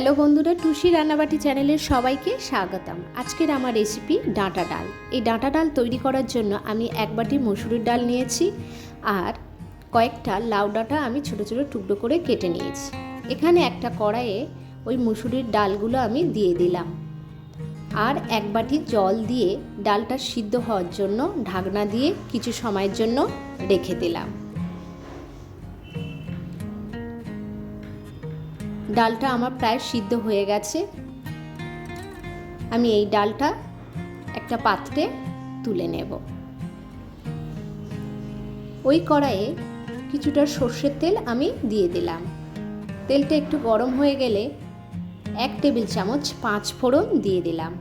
Hello বন্ধুরা, টুসি রান্নাবাটি চ্যানেলের সবাইকে স্বাগতম। আজকের আমার রেসিপি ডাঁটা ডাল। এই ডাঁটা ডাল তৈরি করার জন্য আমি এক বাটি মসুরির ডাল নিয়েছি আর কয়েকটা লাউ ডাঁটা আমি ছোটো ছোটো টুকরো করে কেটে নিয়েছি। এখানে একটা কড়াইয়ে ওই মসুরির ডালগুলো আমি দিয়ে দিলাম আর এক বাটি জল দিয়ে ডালটা সিদ্ধ হওয়ার জন্য ঢাকনা দিয়ে কিছু সময়ের জন্য রেখে দিলাম। ডালটা আমার প্রায় সিদ্ধ হয়ে গেছে। আমি এই ডালটা একটা পাত্রে তুলে নেব। ওই কড়াইয়ে কিছুটা সর্ষের তেল আমি দিয়ে দিলাম। তেলটা একটু গরম হয়ে গেলে 1 টেবিল চামচ 5 ফোড়ন দিয়ে দিলাম।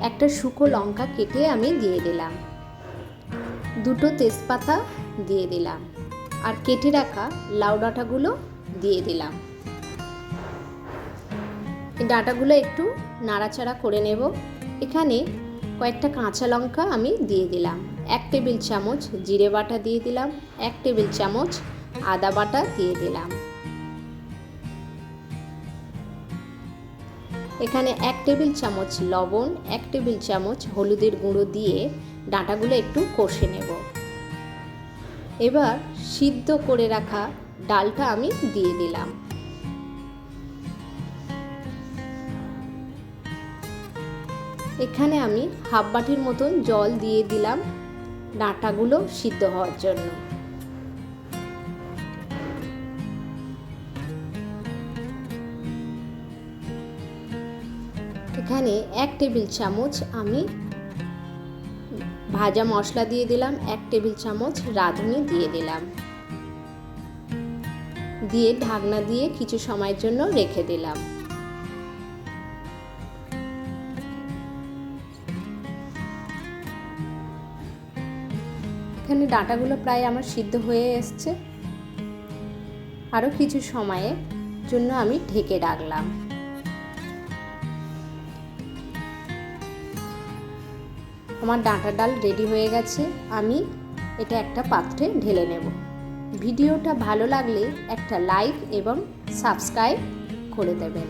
একটা শুকনো লঙ্কা কেটে আমি দিয়ে দিলাম। 2টো তেজপাতা দিয়ে দিলাম আর কেটে রাখা লাউ ডাঁটাগুলো দিয়ে দিলাম। এই ডাঁটাগুলো একটু নাড়াচাড়া করে নেব। এখানে কয়েকটা কাঁচা লঙ্কা আমি দিয়ে দিলাম। 1 টেবিল চামচ জিরে বাটা দিয়ে দিলাম। 1 টেবিল চামচ আদা বাটা দিয়ে দিলাম। এখানে 1 টেবিল চামচ লবণ, 1 টেবিল চামচ হলুদের গুঁড়ো দিয়ে ডাঁটাগুলো একটু কষে নেব। এবার সিদ্ধ করে রাখা ডালটা আমি দিয়ে দিলাম। এখানে আমি হাফ বাটির মতন জল দিয়ে দিলাম ডাঁটাগুলো সিদ্ধ হওয়ার জন্য। এখানে 1 টেবিল চামচ আমি ভাজা মশলা দিয়ে দিলাম, 1 টেবিল চামচ রাঁধুনি দিয়ে দিলাম, দিয়ে ঢাকনা দিয়ে কিছু সময়ের জন্য রেখে দিলাম। এখানে ডাঁটাগুলো প্রায় আমার সিদ্ধ হয়ে এসছে। আরও কিছু সময়ের জন্য আমি ঢেকে রাখলাম। আমার ডাঁটা ডাল রেডি হয়ে গেছে। আমি এটা একটা পাত্রে ঢেলে নেব। ভিডিওটা ভালো লাগলে একটা লাইক এবং সাবস্ক্রাইব করে দেবেন।